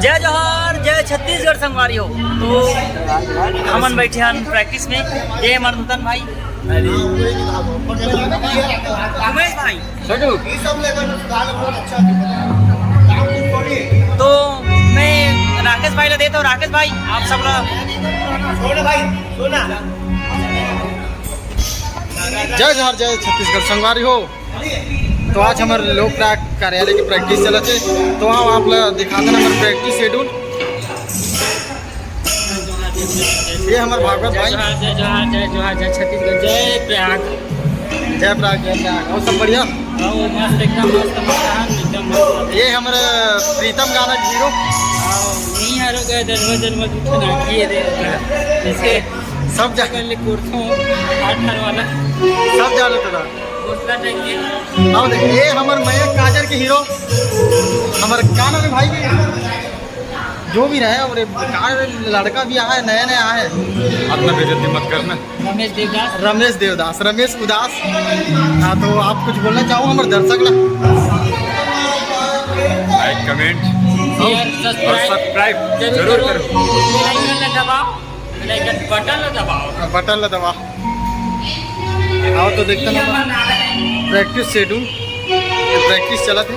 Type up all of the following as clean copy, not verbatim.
जय जोहार, जय छत्तीसगढ़ संगवारी हो। तो हमन बैठे हैं प्रैक्टिस में। ये हमारे नूतन भाई उमेश भाई। तो मैं राकेश भाई ला देता हूँ। राकेश भाई आप सब जय जोहार, जय छत्तीसगढ़ संगवारी हो। तो आज हमारे लोक कार्यालय की प्रैक्टिस चलते तो हम आप दिखाते हैं हमारे प्रैक्टिस शेड्यूल। ये हमारे भागवत भाई। जय जोहार, जय जोहार, जय छत्तीसगढ़, जय प्रयाग, जय प्रयाग, जय प्रयाग। और सब बढ़िया, मस्त एकदम मस्त। ये हमारे प्रीतम गाना हीरो नहीं हारो गए जैसे सब जगह वाला सब जानो तो अब देखिए ये हमारे मयंक काजर के हीरो हमारे क्या नाम है भाई के जो भी रहे और लड़का भी आया नया नया आया है। अपना बेइज्जती मत करना। रमेश देवदास, रमेश उदास। हाँ तो आप कुछ बोलना चाहो हमारे दर्शक ला? लाइक, कमेंट और सब्सक्राइब जरूर करो। बटन ला दबाओ। आओ तो देखते ना प्रैक्टिस शेड्यूल। प्रैक्टिस चला थे।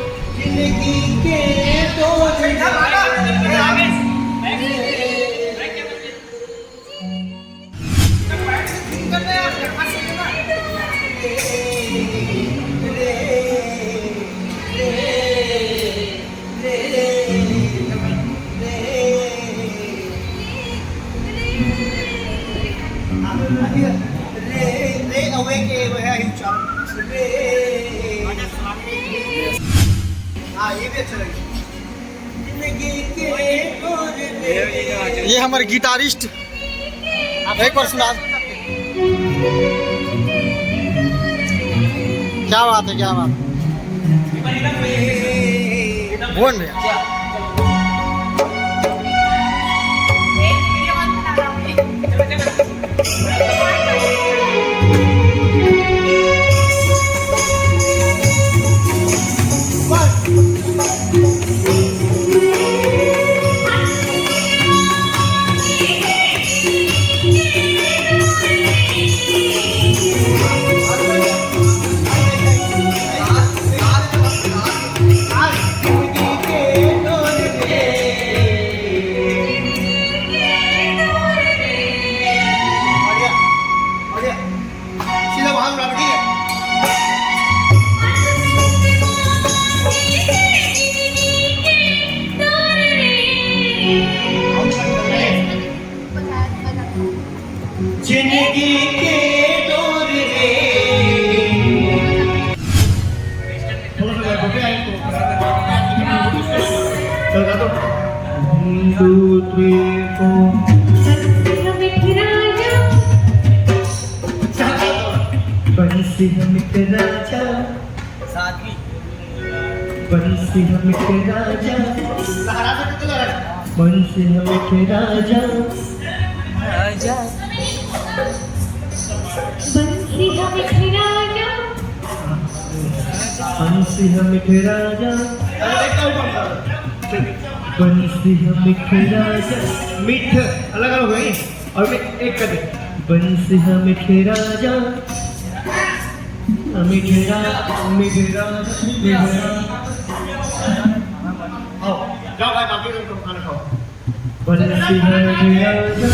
ये हमारे गिटारिस्ट एक बार सुना। क्या बात है, क्या बात बोल रहे जिंदगी के दौर बंसी हम के राजा, बंसी हम के राजा, बंसी हम के राजा, बंसी हम के राजा, बंसी हम के राजा, बंसी हम के राजा। मीठ अलग अलग है और मैं एक कर दे। बंसी हम के राजा, मिठेरा मिठेरा मिठेरा। आओ जाओ भाई, बाकी तुम खाना खाओ। बंसी हम के राजा,